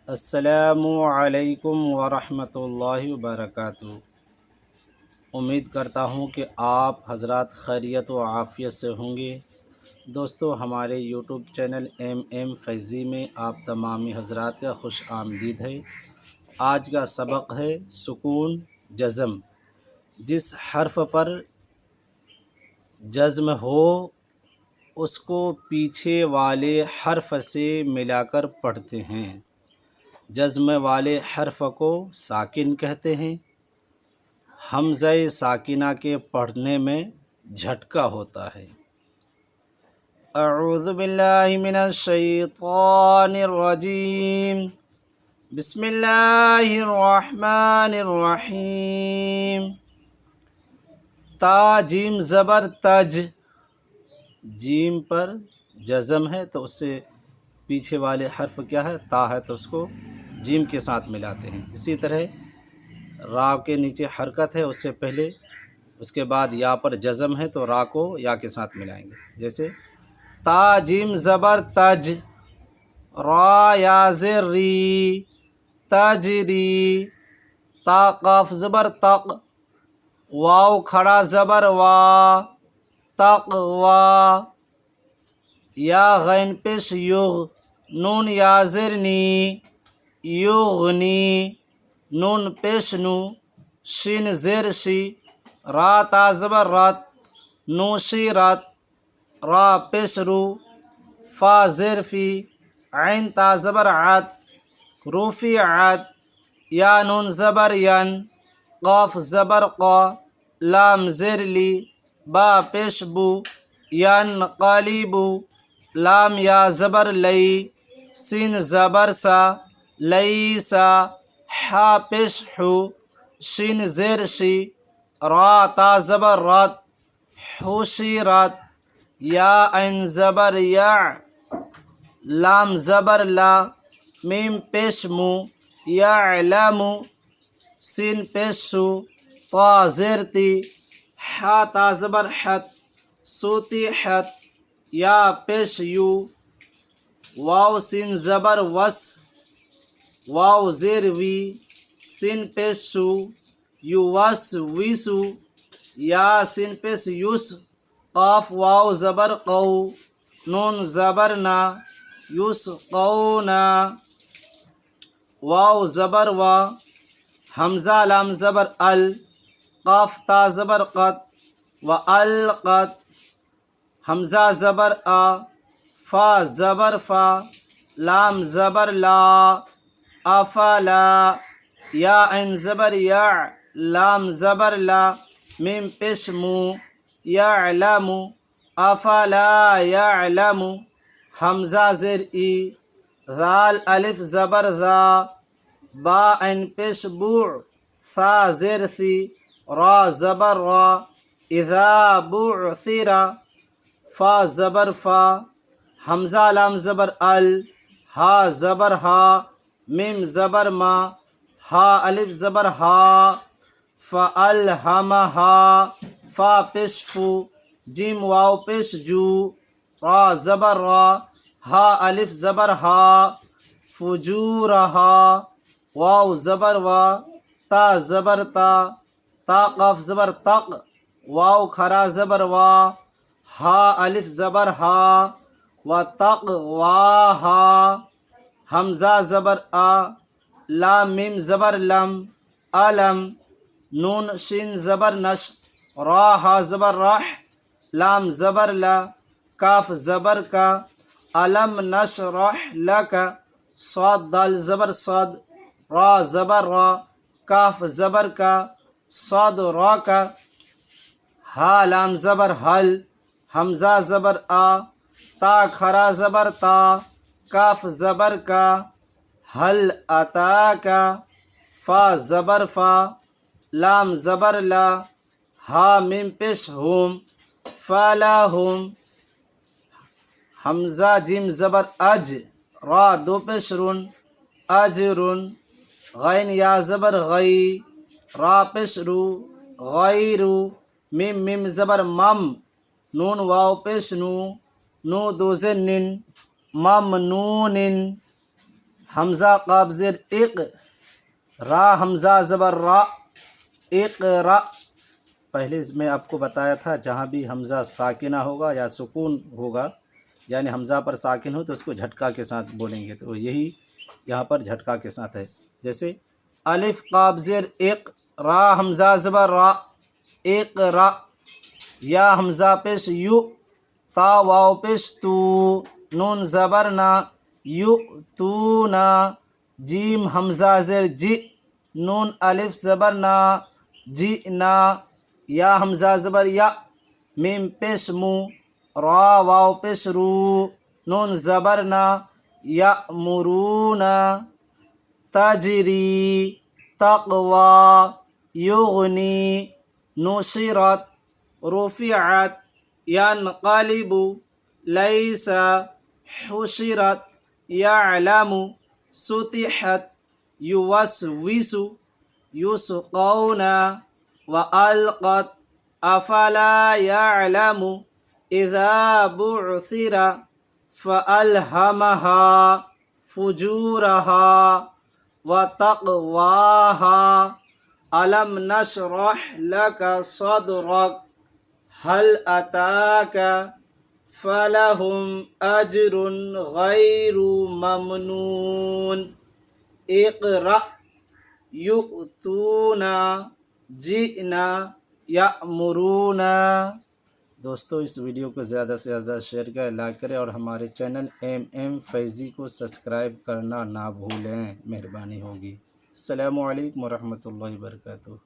السلام علیکم ورحمۃ اللہ وبرکاتہ۔ امید کرتا ہوں کہ آپ حضرات خیریت و عافیت سے ہوں گے۔ دوستو، ہمارے یوٹیوب چینل ایم فیضی میں آپ تمامی حضرات کا خوش آمدید ہے۔ آج کا سبق ہے سکون جزم۔ جس حرف پر جزم ہو اس کو پیچھے والے حرف سے ملا کر پڑھتے ہیں۔ جزم والے حرف کو ساکن کہتے ہیں۔ حمزہ ساکنہ کے پڑھنے میں جھٹکا ہوتا ہے۔ اعوذ باللہ من الشیطان الرجیم، بسم اللہ الرحمن الرحیم۔ تا جیم زبر تج، جیم پر جزم ہے تو اس سے پیچھے والے حرف کیا ہے؟ تا ہے، تو اس کو جیم کے ساتھ ملاتے ہیں۔ اسی طرح را کے نیچے حرکت ہے، اس سے پہلے اس کے بعد یا پر جزم ہے تو را کو یا کے ساتھ ملائیں گے۔ جیسے تا جیم زبر تج، را یا زر ری، تجری۔ تا قاف زبر تق، واو کھڑا زبر وا، تقوا۔ یا غین پیش یغ، نون یا زر نی، یغنی۔ نون پیش نو، شین زر شی، را تا زبر رات، نو شی رات، را پیش رو، فا زر فی، عین تا زبر عات، روفی عات۔ یا نون زبر ین، قاف زبر قا، لام زر لی، با پیش بو، ین قالیبو۔ لام یا زبر لئی، سین زبر سا، لیسا۔ حا پیش حو، شین زیر شی، را تا زبر رات، حوشی رات۔ یا عین زبر یا، لام زبر لا، میم پیش مو، یعلمو۔ سین پیش سو، طا زیر تی، حا تا زبر حت، سوتی حت۔ یا پیش یو، واو سین زبر وس، واو زیر وی، سین پیش سو، یو وس ویسو۔ یا سین پیش یوس، قاف واو زبر قو، نون زبر نا، یوس قونا۔ واو زبر وا، حمزہ لام زبر ال، قاف تا زبر قط، و القط۔ حمزہ زبر آ، فا زبر فا، لام زبر لا، افلا۔ یا عین زبر یا، لام زبر لا، میم پیش مو، یعلم، افلا یعلم۔ حمزہ زیر ای، ذال الف زبر ذا، با عین پیش بوع، ثا زیر ثی، را زبر را، اذا بعثر۔ فا زبر فا، حمزہ لام زبر ال، ہا زبر ہا، میم زبر ما، ہا الف زبر ہا، فالہمہا۔ فا پیش فو، جیم واو پیش جو، را زبر را، ہا الف زبر ہا، فجورہا۔ واو زبر وا، تا زبر تا، تا قاف زبر تق، واو کھڑا زبر وا، ہا الف زبر ہا، وتقواہا۔ حمزہ زبر آ، لام میم زبر لم، علم۔ نون شین زبر نش، را ہا زبر رح، لام زبر لا، کاف زبر کا، علم نشرح لک۔ صاد دال زبر صاد، را زبر را، کاف زبر کا، صاد را کا۔ ہا لام زبر حل، حمزہ زبر آ، تا کھڑا زبر تا، کاف زبر کا، حل اتاکا۔ فا زبر فا، لام زبر لا، ہا میم پیش ہوم، فلاہم۔ حمزہ جیم زبر اج، را دو پیش رن، اجرن۔ غین یا زبر غی، را پیش رو، غیرو۔ میم میم زبر مم، نون واو پیش نو، نو دو زن، ممنون۔ حمزہ قاف زیر اق، را حمزہ زبر را، اقرا۔ پہلے میں آپ کو بتایا تھا جہاں بھی حمزہ ساکنہ ہوگا یا سکون ہوگا، یعنی حمزہ پر ساکن ہو تو اس کو جھٹکا کے ساتھ بولیں گے، تو یہی یہاں پر جھٹکا کے ساتھ ہے۔ جیسے الف قاف زیر اق، را حمزہ زبر را، اقرا۔ یا حمزہ پیش یو، تا واو پیش تو، نون زبر نا، یؤتونا۔ جیم حمزہ زیر جی، نون الف زبر نا، جئنا۔ یا حمزہ زبر یا، میم پیش مو، را واو پیش رو، نون زبر نا، یأمرونا۔ تجری، تقوی، یغنی۔ نصرت، رفعت، ينقلب، ليس، حشرت، يعلم، ستحت، يوسوس، يسقون، وألقت، أفلا يعلم، إذا بعثر، فألهمها فجورها وتقواها، ألم نشرح لك صدرك، هل أتاك، فلهم أجر غير ممنون، اقرأ، یؤتونا، جئنا، یأمرونا۔ دوستو اس ویڈیو کو زیادہ سے زیادہ شیئر کریں، لائک کریں اور ہمارے چینل ایم فیضی کو سبسکرائب کرنا نہ بھولیں، مہربانی ہوگی۔ السلام علیکم ورحمۃ اللہ وبرکاتہ۔